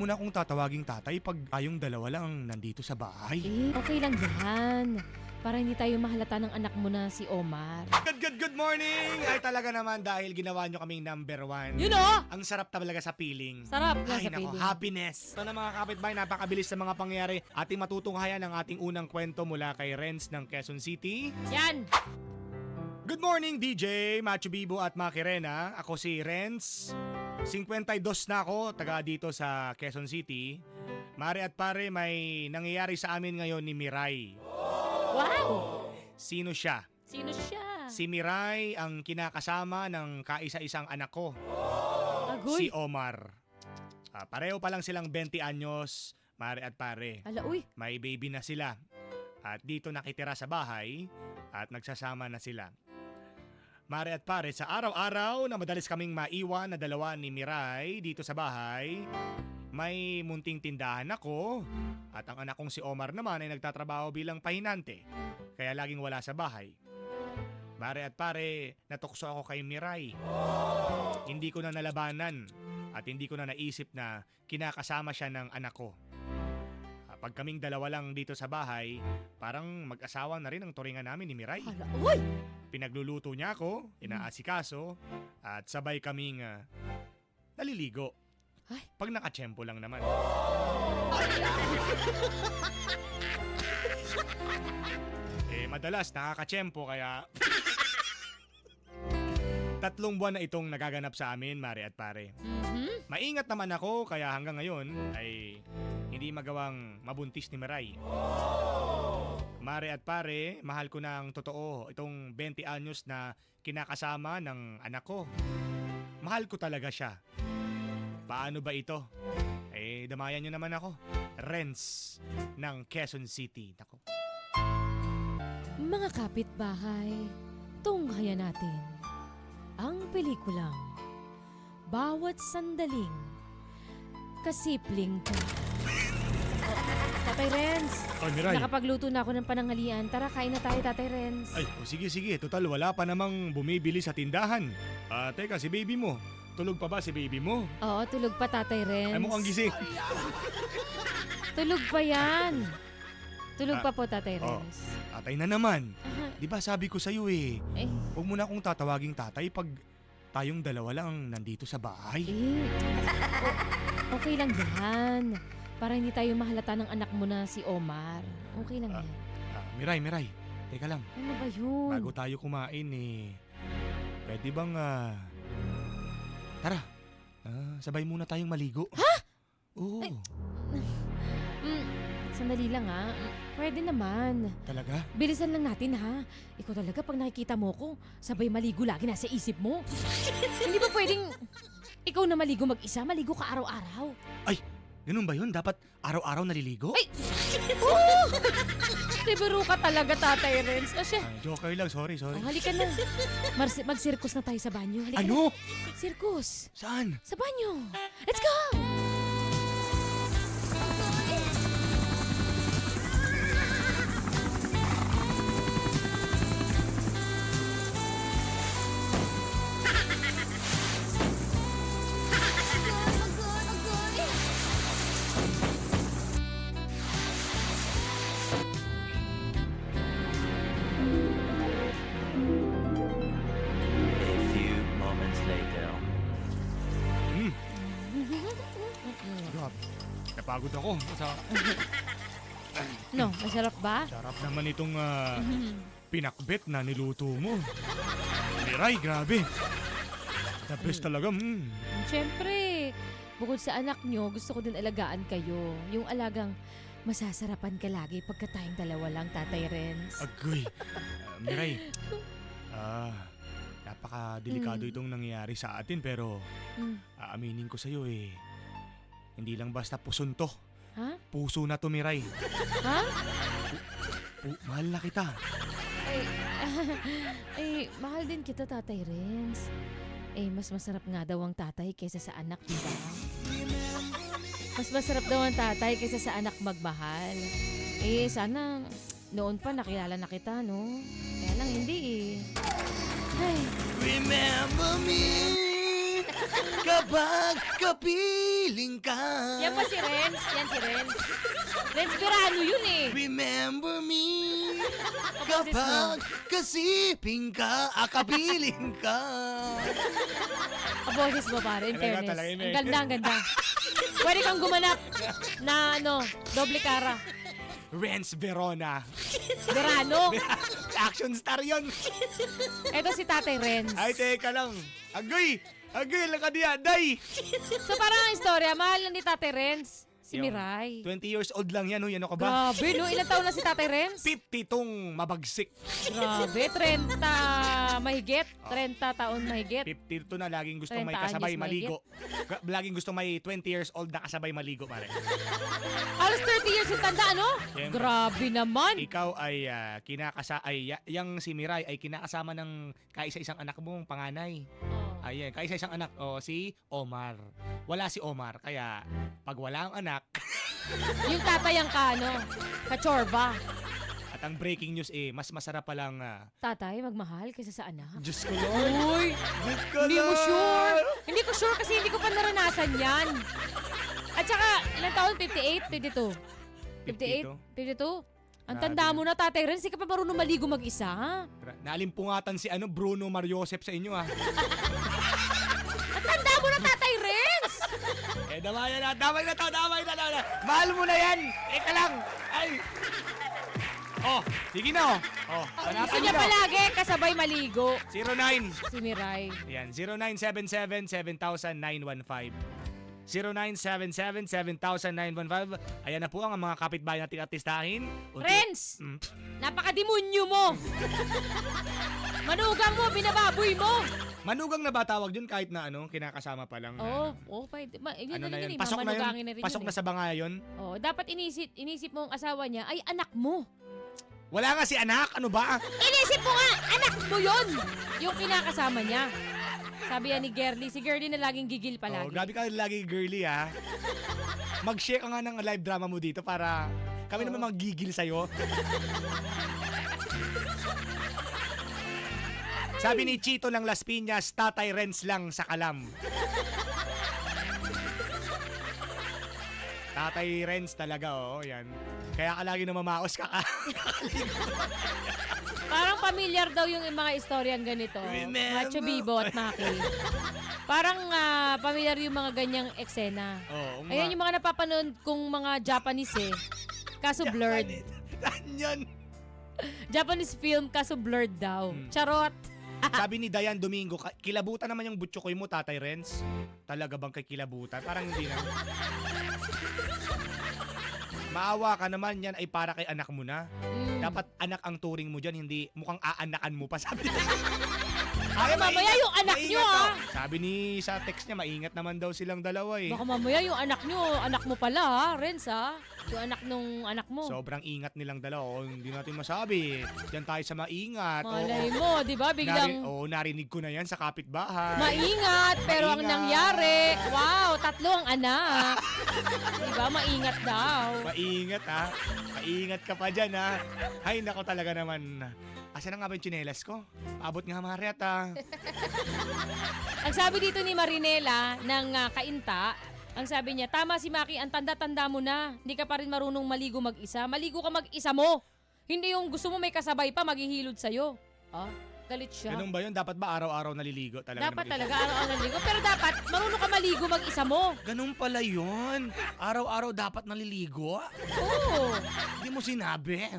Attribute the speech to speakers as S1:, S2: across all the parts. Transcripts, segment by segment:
S1: Muna akong tatawaging tatay pag tayong dalawa lang nandito sa bahay.
S2: Okay lang yan. Para hindi tayo mahalata ng anak mo na si Omar.
S1: Good morning! Ay talaga naman dahil ginawa nyo kaming number one.
S2: You know?
S1: Ang sarap talaga sa feeling.
S2: Sarap nga
S1: Ay
S2: sa
S1: nako,
S2: feeling.
S1: happiness. Ito na mga kapitbahay, napakabilis sa mga pangyayari. Ating matutunghayan ang ating unang kwento mula kay Renz ng Quezon City.
S2: Yan!
S1: Good morning DJ, Machu Bibo at Makirena. Ako si Renz. 52 na ako, taga dito sa Quezon City. Mare at pare, may nangyayari sa amin ngayon ni Miray.
S2: Wow!
S1: Sino siya?
S2: Sino siya?
S1: Si Miray ang kinakasama ng kaisa-isang anak ko,
S2: Agoy!
S1: si Omar. Pareho pa lang silang 20 anyos, Mare at pare.
S2: Ala, uy!
S1: May baby na sila. At dito nakitira sa bahay at nagsasama na sila. Mare at pare, sa araw-araw na madalis kaming maiwan na dalawa ni Miray dito sa bahay, may munting tindahan ako at ang anak kong si Omar naman ay nagtatrabaho bilang pahinante, kaya laging wala sa bahay. Mare at pare, natukso ako kay Miray. Hindi ko na nalabanan at hindi ko na naisip na kinakasama siya ng anak ko. Pag kaming dalawa lang dito sa bahay, parang mag-asawa na rin ang turingan namin ni Miray.
S2: Ala, uy!
S1: Pinagluluto niya ako, inaasikaso, at sabay kaming naliligo.
S2: Ay.
S1: Pag nakatsyempo lang naman. Madalas nakakatsyempo kaya 3 buwan na itong nagaganap sa amin, Mare at pare. Maingat naman ako kaya hanggang ngayon ay hindi magawang mabuntis ni Miray. Mare at pare, mahal ko na ang totoo itong 20 anyos na kinakasama ng anak ko. Mahal ko talaga siya. Paano ba ito? Damayan nyo naman ako. Renz ng Quezon City. Nako.
S2: Mga kapitbahay, tunghayan natin ang pelikulang Bawat Sandaling Kasipling Ka. Tatay Renz,
S1: Ay, Miray.
S2: nakapagluto na ako ng pananghalian. Tara, kain na tayo, Tatay Renz.
S1: Ay, sige. Total, wala pa namang bumibili sa tindahan. Teka, si baby mo. Tulog pa ba si baby mo?
S2: Oo, tulog pa, Tatay Renz.
S1: Ay, mukhang gising.
S2: Tulog pa yan. Tulog pa po, Tatay Renz.
S1: Tatay na naman.
S2: Aha.
S1: Di ba sabi ko sa'yo huwag mo na akong tatawaging tatay pag tayong dalawa lang nandito sa bahay.
S2: Okay lang yan. Para hindi tayo mahalata ng anak mo na si Omar. Okay lang yan.
S1: Miray. Teka lang.
S2: Ano ba yun?
S1: Bago tayo kumain pwede bang tara, sabay muna tayong maligo. Ha? Oo.
S2: Sandali lang ha. Pwede naman.
S1: Talaga?
S2: Bilisan lang natin ha. Ikaw talaga pag nakikita mo ko, sabay maligo lagi nasa isip mo. Hindi ba pwedeng ikaw na maligo mag-isa? Maligo ka araw-araw.
S1: Ganun ba yun? Dapat araw-araw naliligo?
S2: Ay! Libero ka talaga, Tatay Renz. Kasi,
S1: Joker lang. Sorry.
S2: halika na. Mag-circus na tayo sa banyo. Halika
S1: Ano?
S2: na. Circus.
S1: Saan?
S2: Sa banyo. Let's go!
S3: A few moments later.
S1: Grabe. Napagod ako.
S2: No, masarap ba?
S1: Sarap naman itong pinakbet na niluto mo. Miray, grabe. The best talaga.
S2: Siyempre, bukod sa anak nyo, gusto ko din alagaan kayo. Yung alagang masasarapan ka lagi pagka tayong dalawa lang, Tatay Renz.
S1: Agoy. Miray. Napaka-delikado itong nangyayari sa atin pero aaminin ko sa'yo hindi lang basta puson to.
S2: Ha?
S1: Puso na to, Miray.
S2: Ha?
S1: Mahal na kita.
S2: Ay, mahal din kita, Tatay Renz. Mas masarap nga daw ang tatay kaysa sa anak, di ba? Mas masarap daw ang tatay kaysa sa anak magmahal. Sana noon pa nakilala na kita, no? Kaya lang hindi Ay.
S1: Remember me kapag kapiling ka.
S2: Yan pa si Renz. Yan si Renz. Renz Verano yun eh.
S1: Remember me
S2: Kaposes mo.
S1: kapag kasiping ka, kapiling ka.
S2: Kaboses mo pare, in
S1: Talaga,
S2: fairness.
S1: talaga yun eh.
S2: Ang ganda, ang ganda. Pwede kang gumanap na doble cara.
S1: Renz Verona.
S2: Verano.
S1: Action star yun.
S2: Ito si Tatay Renz.
S1: Ay, teka lang. Agoy! Agoy, lang ka diya, day!
S2: So parang ang istorya, mahal na ni Tatay Renz. Si
S1: Yung
S2: Miray.
S1: 20 years old lang yan, no? Yan ako ba?
S2: Grabe, no? Ilan taon na si Tatay Renz?
S1: 50 tong mabagsik.
S2: Grabe, 30 mahigit. 30 taon mahigit.
S1: 52 na, laging gustong
S2: 30
S1: may kasabay
S2: anyos
S1: maligo. Laging gustong may 20 years old na kasabay maligo, pare.
S2: Halos 30 years yung tanda, ano?
S1: Siyempre.
S2: Grabe naman.
S1: Ikaw ay yang si Miray ay kinakasama ng kaisa-isang anak mong panganay.
S2: Oh.
S1: Ayan, kaisa-isang anak, si Omar. Wala si Omar, kaya pag wala ang anak,
S2: Yung tatay ang kachorba.
S1: at ang breaking news mas masarap palang,
S2: Tatay, magmahal kaysa sa anak.
S1: Diyos ko Lord,
S2: Uy,
S1: Diyos ko
S2: hindi mo
S1: Lord.
S2: sure. Hindi ko sure kasi hindi ko pa naranasan yan. At saka, ilang taon? 58? 52? 58? 52? Ang
S1: Grabe
S2: tanda
S1: na.
S2: mo na, Tatay Renz, hindi ka pa marunong maligo mag-isa.
S1: Nalimpungatan si Bruno Mariosep sa inyo,
S2: Ang tanda mo na, Tatay Renz!
S1: damay na. Mahal mo na yan. Eka lang. Ay. Oh, sige na. Oh,
S2: Gusto
S1: hanapin
S2: niya
S1: niyo na.
S2: palagi kasabay maligo.
S1: 09.
S2: Si Miray.
S1: Yan, 0977-7915. 0977-7915. Ayan na po ang mga kapitbahay nating artistahin.
S2: Renz!
S1: Mm.
S2: Napakademonyo mo! Manugang mo, binababoy mo!
S1: Manugang na ba tawag dun kahit na kinakasama pa lang?
S2: Oo, pwede. Yun
S1: Ano na
S2: rin
S1: yun?
S2: yun,
S1: Pasok na
S2: manugangin
S1: yun?
S2: rin
S1: Pasok
S2: yun
S1: na sa banga yun?
S2: Oo, dapat inisip mo ang asawa niya ay anak mo.
S1: Wala nga si anak, ano ba?
S2: Inisip mo nga, anak mo yun! Yung kinakasama niya. Sabi yan ni Gerly, si Gerly na laging gigil
S1: Oh,
S2: palagi.
S1: grabe ka lagi girly Mag-share ka nga ng live drama mo dito para kami naman magigil sa'yo. Sabi ni Chito ng Las Piñas, Tatay Renz lang sa kalam. Tatay Renz talaga, yan. Kaya ka lagi na mamaos ka.
S2: Parang familiar daw yung mga istoryang ganito.
S1: Remember.
S2: Macho Bibo at Maki. Parang familiar yung mga ganyang eksena.
S1: Oo,
S2: Ayan yung mga napapanood kong mga Japanese kaso blurred.
S1: Yan.
S2: Japanese film kaso blurred daw. Charot.
S1: Sabi ni Dayan Domingo, kilabutan naman yung butchokoy mo, Tatay Renz. Talaga bang kay kilabutan? Parang hindi na. Maawa ka naman, yan ay para kay anak mo na. Dapat anak ang turing mo dyan, hindi mukhang aanakan mo pa, sabi niya. Ay,
S2: Mamaya yung anak nyo,
S1: Sabi ni sa text niya, maingat naman daw silang dalawa
S2: Baka mamaya yung anak nyo, anak mo pala Renz Yung anak nung anak mo.
S1: Sobrang ingat nilang dalawa. Hindi natin masabi. Diyan tayo sa maingat.
S2: Malay mo, di ba? Biglang
S1: Narinig ko na yan sa kapitbahay.
S2: maingat, pero ang
S1: Maingat.
S2: nangyari, wow, 3 ang anak. Di ba? Maingat daw.
S1: Maingat Maingat ka pa dyan Ay nako talaga naman. Asan na nga ba yung tsinelas ko? Abot nga Mariat
S2: Ang sabi dito ni Marinela ng Kainta, ang sabi niya, tama si Maki, ang tanda-tanda mo na. Hindi ka pa rin marunong maligo mag-isa. Maligo ka mag-isa mo. Hindi yung gusto mo may kasabay pa, maghihilod sa'yo. Galit siya.
S1: Ganun ba yun? Dapat ba araw-araw naliligo talaga?
S2: Dapat
S1: na mag-isa?
S2: talaga araw-araw naligo. Pero dapat, marunong ka maligo mag-isa mo.
S1: Ganun pala yun. Araw-araw dapat naliligo?
S2: Oo.
S1: Hindi mo sinabi.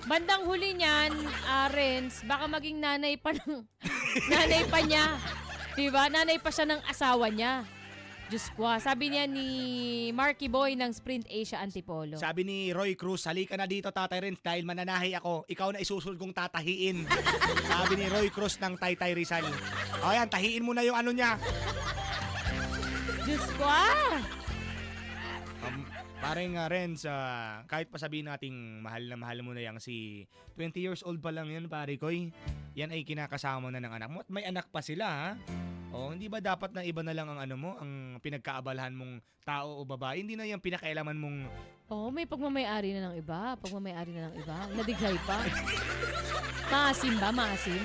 S2: Bandang huli niyan, Renz, baka maging nanay pa ng nanay pa niya. Diba? Nanay pa siya ng asawa niya. Diyos ko, sabi niya ni Marky Boy ng Sprint Asia Antipolo.
S1: Sabi ni Roy Cruz, halika na dito Tatay Renz dahil mananahi ako. Ikaw na isusunod kong tatahiin. Sabi ni Roy Cruz ng Taytay Rizal. O yan, tahiin mo na yung ano niya.
S2: Diyos ko,
S1: Parang Renz, kahit pa sabihin nating mahal na mahal mo na yang si 20 years old pa lang yan, pare koy. Yan ay kinakasama na ng anak mo. At may anak pa sila, O, hindi ba dapat na iba na lang ang ano mo, ang pinagkaabalahan mong tao o babae? Hindi na yung pinakailaman mong...
S2: Oo, may pagmamayari na ng iba. Pagmamayari na ng iba. Nadighay pa. Maasim ba? Maasim?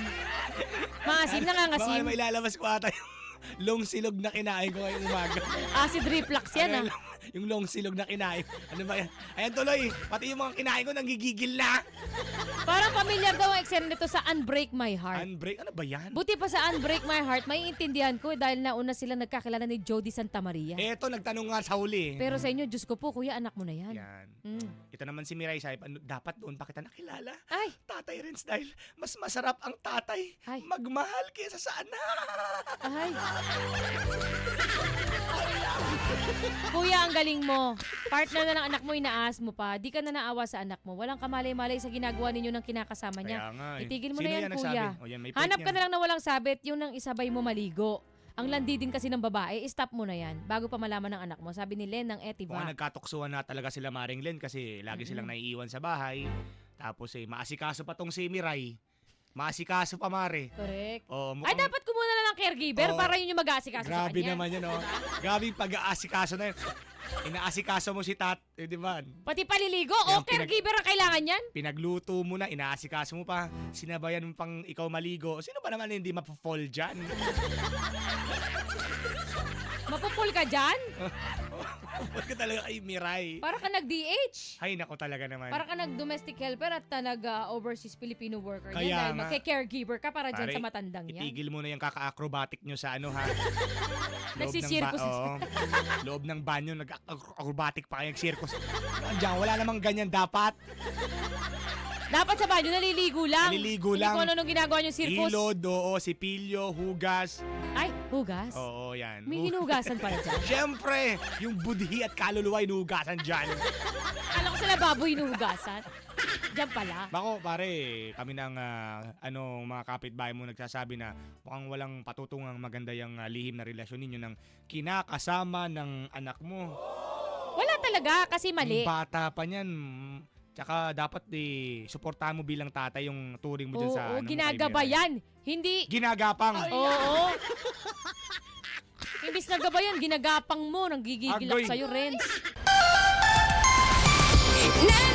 S2: Maasim, nangangasim.
S1: Baka may ilalabas ko ata yung... long silog na kinain ko ngayong umaga.
S2: Acid reflux yan, ah.
S1: Yung long silog na kinain. Ano ba yan? Ayan tuloy, pati yung mga kinain ko nanggigigil na.
S2: Parang familiar daw ang eksena nito sa Unbreak My Heart.
S1: Unbreak, ano ba yan?
S2: Buti pa sa Unbreak My Heart, may intindihan ko dahil nauna sila nagkakilala ni Jody Santa Maria.
S1: Eto, nagtanong nga sa huli.
S2: Pero sa inyo, Diyos ko po, kuya, anak mo na yan.
S1: Yan.
S2: Mm.
S1: Ito naman si Mirai Saip, dapat doon pa kita nakilala.
S2: Ay,
S1: Tatay Renz, dahil mas masarap ang tatay
S2: Ay.
S1: magmahal kaysa sa anak.
S2: ay. Kuya, ang galing mo. Partner na ng anak mo, inaas mo pa. Di ka na naawa sa anak mo. Walang kamalay-malay sa ginagawa ninyo ng kinakasama niya.
S1: Kaya nga eh.
S2: Itigil mo
S1: Sino
S2: na yan,
S1: nagsabi?
S2: kuya.
S1: O yan, may point
S2: Hanap ka
S1: yan.
S2: na lang na walang sabit, yung nang isabay mo maligo. Ang landi din kasi ng babae, stop mo na yan bago pa malaman ng anak mo. Sabi ni Len ng
S1: Mukhang
S2: Etiva.
S1: nagkatuksuhan na talaga sila Maring Len kasi lagi silang naiiwan sa bahay. Tapos maasikaso pa tong si Mirai. Maasikaso pa, Mare.
S2: Correct.
S1: Oh,
S2: Ay, dapat kumuha na lang ng caregiver
S1: Oo.
S2: para yun yung mag-aasikaso sa
S1: Grabe
S2: kanya.
S1: naman yun, oh. Grabe yung pag-aasikaso na yun. Inaasikaso mo si di ba?
S2: Pati paliligo,
S1: Yung
S2: caregiver ang kailangan yan.
S1: Pinagluto mo na, inaasikaso mo pa, sinabayan mo pang ikaw maligo. Sino ba naman hindi mapafall dyan?
S2: Mapupul ka dyan?
S1: Huwag ka talaga kay Mirai.
S2: Para ka nag-DH.
S1: Ay, nako talaga naman.
S2: Para ka nag-domestic helper at nag-overseas Filipino worker.
S1: Kaya
S2: yan, dahil
S1: nga.
S2: magke-caregiver ka para dyan
S1: Pare,
S2: sa matandang yan.
S1: Itigil mo na yung kaka-acrobatic nyo sa ano, ha?
S2: Nagsisirkus.
S1: Loob ng banyo, nag-acrobatic pa kayong circus. Diyan, wala namang ganyan dapat.
S2: Dapat sa banyo, naliligo lang.
S1: Naliligo
S2: Hindi
S1: lang.
S2: ko ano nung ginagawa yung circus.
S1: Ilod, oo, sipilyo, hugas.
S2: Ay, hugas.
S1: Oo, yan.
S2: May hinugasan pala dyan.
S1: Siyempre, yung budhi at kaluluwa inuhugasan dyan.
S2: Kala ko sila baboy hinuhugasan. Diyan pala.
S1: Bako, pare, kami ng mga kapitbahay mo nagsasabi na mukhang walang patutungang maganda yung lihim na relasyon ninyo ng kinakasama ng anak mo.
S2: Wala talaga kasi mali.
S1: Yung bata pa niyan. Tsaka dapat suportahan mo bilang tatay yung turing mo dyan sa
S2: Oo,
S1: kay
S2: ginagabayan. Hindi.
S1: Mirai. Ginagapang.
S2: Oo. Imbis na gabayan, ginagapang mo. Nang gigigil ako
S1: Agoy.
S2: sa'yo, Renz.
S4: Na